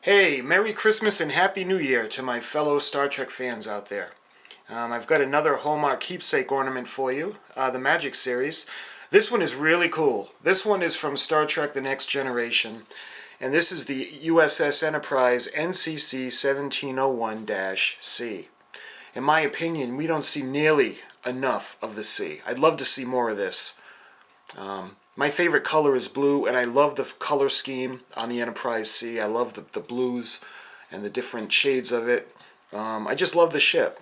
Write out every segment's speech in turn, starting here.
Hey, Merry Christmas and Happy New Year to my fellow Star Trek fans out there. I've got another Hallmark Keepsake ornament for you, the Magic series. This one is really cool. This one is from Star Trek The Next Generation, and this is the USS Enterprise NCC-1701-C. In my opinion, we don't see nearly enough of the C. I'd love to see more of this. My favorite color is blue, and I love the color scheme on the Enterprise C. I love the blues and the different shades of it. I just love the ship.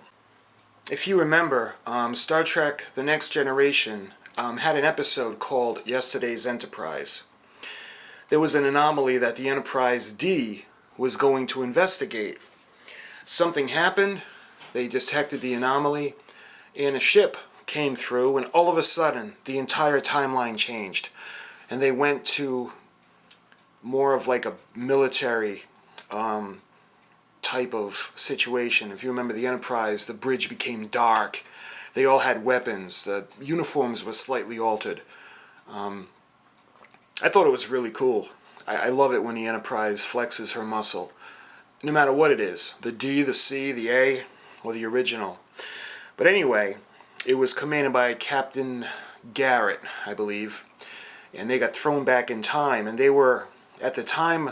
If you remember, Star Trek The Next Generation had an episode called Yesterday's Enterprise. There was an anomaly that the Enterprise D was going to investigate. Something happened, they detected the anomaly, and a ship came through, and all of a sudden the entire timeline changed, and they went to more of like a military type of situation. If you remember the Enterprise, the bridge became dark, they all had weapons, the uniforms were slightly altered. I thought it was really cool. I love it when the Enterprise flexes her muscle, no matter what it is, the D, the C, the A, or the original. But anyway, it was commanded by Captain Garrett, I believe, and they got thrown back in time, and they were, at the time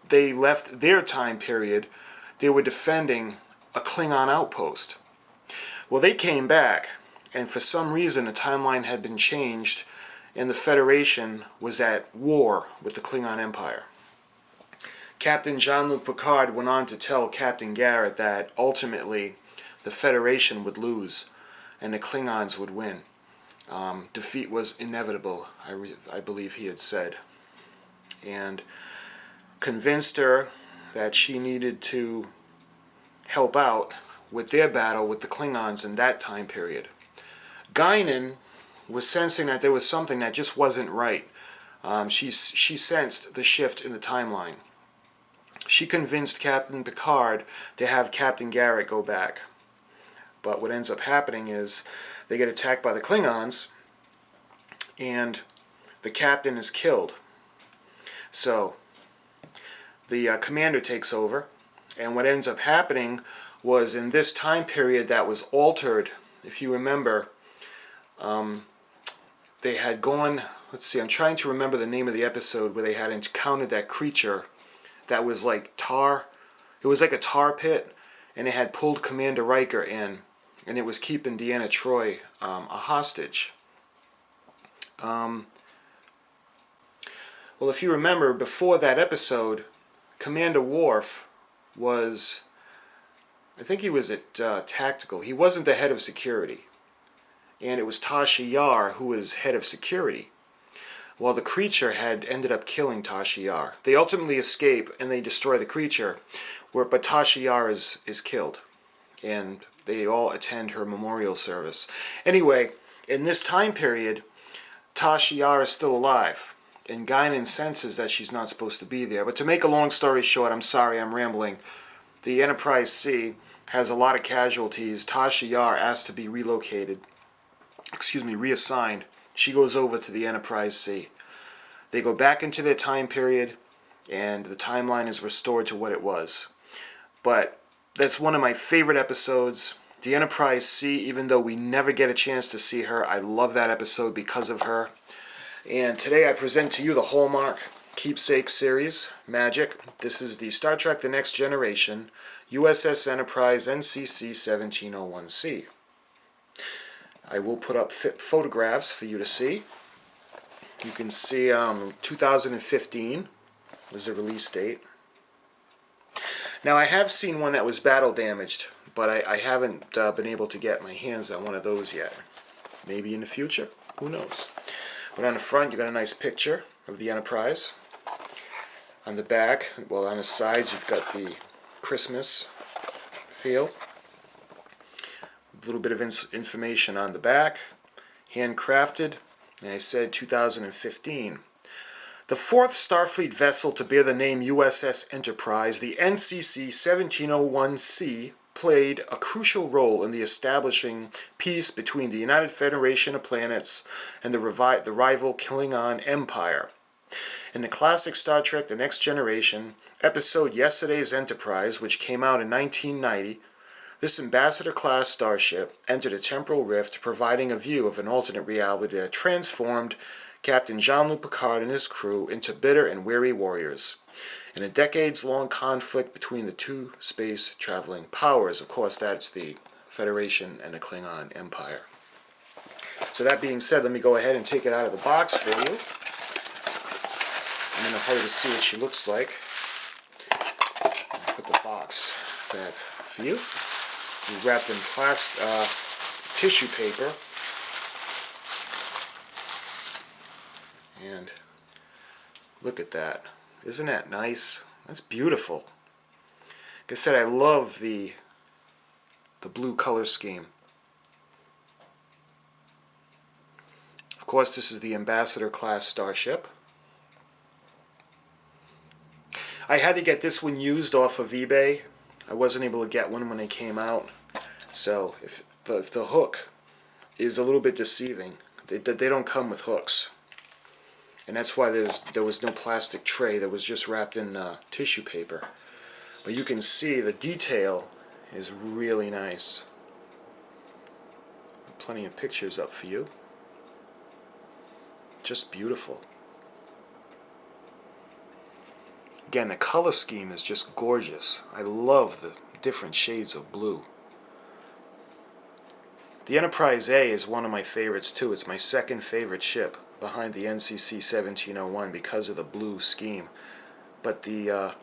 they left their time period, they were defending a Klingon outpost. Well, they came back, and for some reason the timeline had been changed, and the Federation was at war with the Klingon Empire. Captain Jean-Luc Picard went on to tell Captain Garrett that ultimately the Federation would lose and the Klingons would win. Defeat was inevitable, I believe he had said. And convinced her that she needed to help out with their battle with the Klingons in that time period. Guinan was sensing that there was something that just wasn't right. She sensed the shift in the timeline. She convinced Captain Picard to have Captain Garrett go back. But what ends up happening is they get attacked by the Klingons, and the captain is killed. So the commander takes over, and what ends up happening was in this time period that was altered, if you remember, they had gone, let's see, I'm trying to remember the name of the episode where they had encountered that creature that was like tar. It was like a tar pit, and it had pulled Commander Riker in, and it was keeping Deanna Troi a hostage. Well, if you remember, before that episode, Commander Worf was, I think he was at Tactical. He wasn't the head of security. And it was Tasha Yar who was head of security. Well, the creature had ended up killing Tasha Yar. They ultimately escape and they destroy the creature, but Tasha Yar is killed. And they all attend her memorial service. Anyway, in this time period, Tasha Yar is still alive, and Guinan senses that she's not supposed to be there. But to make a long story short, I'm sorry, I'm rambling. The Enterprise C has a lot of casualties. Tasha Yar asked to be reassigned. She goes over to the Enterprise C. They go back into their time period, and the timeline is restored to what it was. But that's one of my favorite episodes. The Enterprise C, even though we never get a chance to see her, I love that episode because of her. And today I present to you the Hallmark Keepsake series, Magic. This is the Star Trek The Next Generation, USS Enterprise NCC-1701-C. I will put up photographs for you to see. You can see 2015 was the release date. Now, I have seen one that was battle damaged, but I haven't been able to get my hands on one of those yet. Maybe in the future, who knows. But on the front, you got a nice picture of the Enterprise. On the back, well, on the sides, you've got the Christmas feel. A little bit of information on the back. Handcrafted, and I said 2015. The fourth Starfleet vessel to bear the name USS Enterprise, the NCC-1701-C, played a crucial role in the establishing peace between the United Federation of Planets and the rival Klingon Empire. In the classic Star Trek The Next Generation episode Yesterday's Enterprise, which came out in 1990, this Ambassador-class starship entered a temporal rift, providing a view of an alternate reality that transformed Captain Jean-Luc Picard and his crew into bitter and weary warriors in a decades-long conflict between the two space-traveling powers. Of course, that's the Federation and the Klingon Empire. So that being said, let me go ahead and take it out of the box for you. I'm going to hold to see what she looks like. I'll put the box back for you. We wrapped in tissue paper. And look at that. Isn't that nice? That's beautiful. Like I said, I love the blue color scheme. Of course, this is the Ambassador class starship. I had to get this one used off of eBay. I wasn't able to get one when they came out. So if the hook is a little bit deceiving, they don't come with hooks. And that's why there was no plastic tray. That was just wrapped in tissue paper. But you can see the detail is really nice. Plenty of pictures up for you. Just beautiful. Again, the color scheme is just gorgeous. I love the different shades of blue. The Enterprise A is one of my favorites too. It's my second favorite ship behind the NCC-1701 because of the blue scheme. But the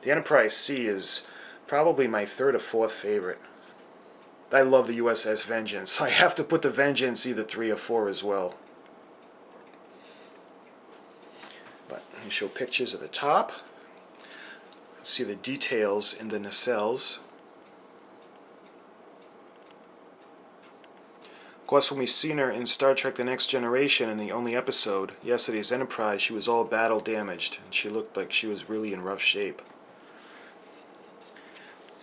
Enterprise C is probably my third or fourth favorite. I love the USS Vengeance. I have to put the Vengeance either 3 or 4 as well. But let me show pictures at the top. See the details in the nacelles. Of course, when we seen her in Star Trek The Next Generation in the only episode, Yesterday's Enterprise, she was all battle damaged, and she looked like she was really in rough shape.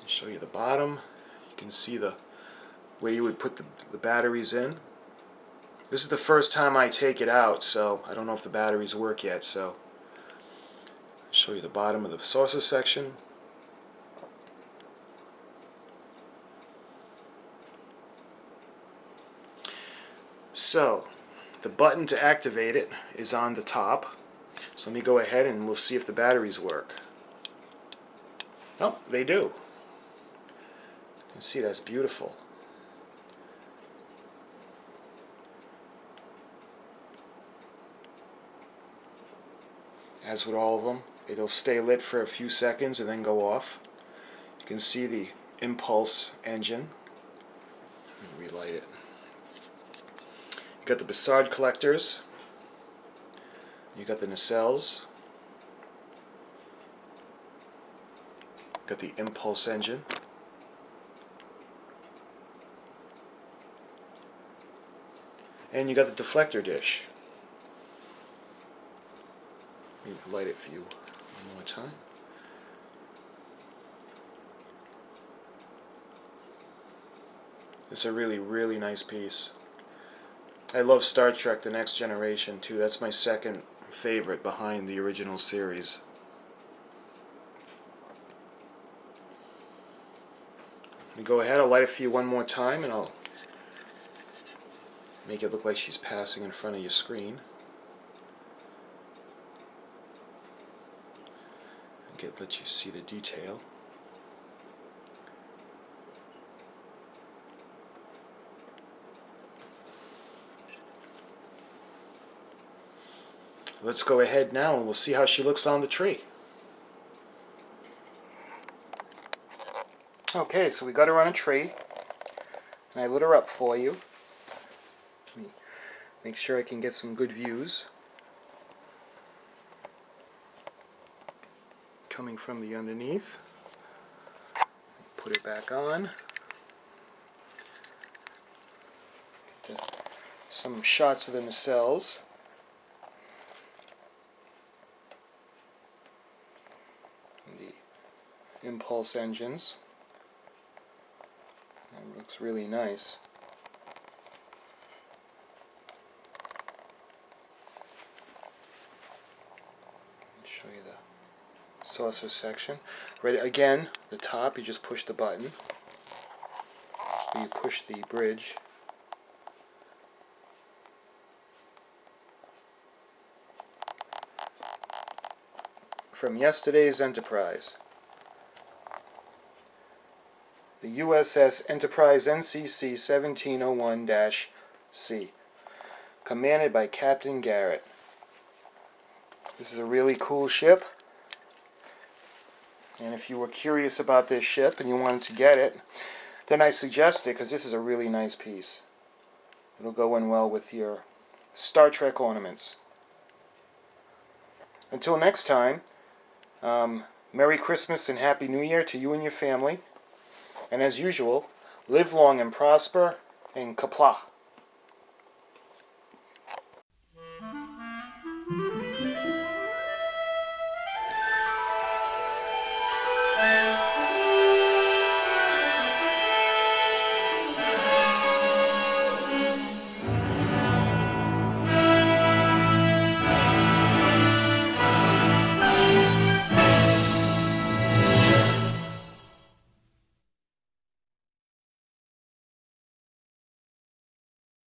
I'll show you the bottom. You can see where you would put the batteries in. This is the first time I take it out, so I don't know if the batteries work yet, so I'll show you the bottom of the saucer section. So, the button to activate it is on the top. So let me go ahead and we'll see if the batteries work. Oh, they do. You can see that's beautiful. As with all of them, it'll stay lit for a few seconds and then go off. You can see the impulse engine. Let me relight it. You got the Bassard collectors. You got the nacelles. You got the impulse engine. And you got the deflector dish. Let me light it for you one more time. It's a really, really nice piece. I love Star Trek The Next Generation too. That's my second favorite behind the original series. Let me go ahead, I'll light it for you one more time and I'll make it look like she's passing in front of your screen. Let you see the detail. Let's go ahead now and we'll see how she looks on the tree. Okay, so we got her on a tree, and I lit her up for you. Let me make sure I can get some good views coming from the underneath. Put it back on. Some shots of the nacelles. The impulse engines. That looks really nice. Show you the saucer section. Right, again, the top, you just push the button. So you push the bridge. From yesterday's Enterprise. The USS Enterprise NCC-1701-C, commanded by Captain Garrett. This is a really cool ship, and if you were curious about this ship and you wanted to get it, then I suggest it because this is a really nice piece. It'll go in well with your Star Trek ornaments. Until next time, Merry Christmas and Happy New Year to you and your family. And as usual, live long and prosper, and Qapla'.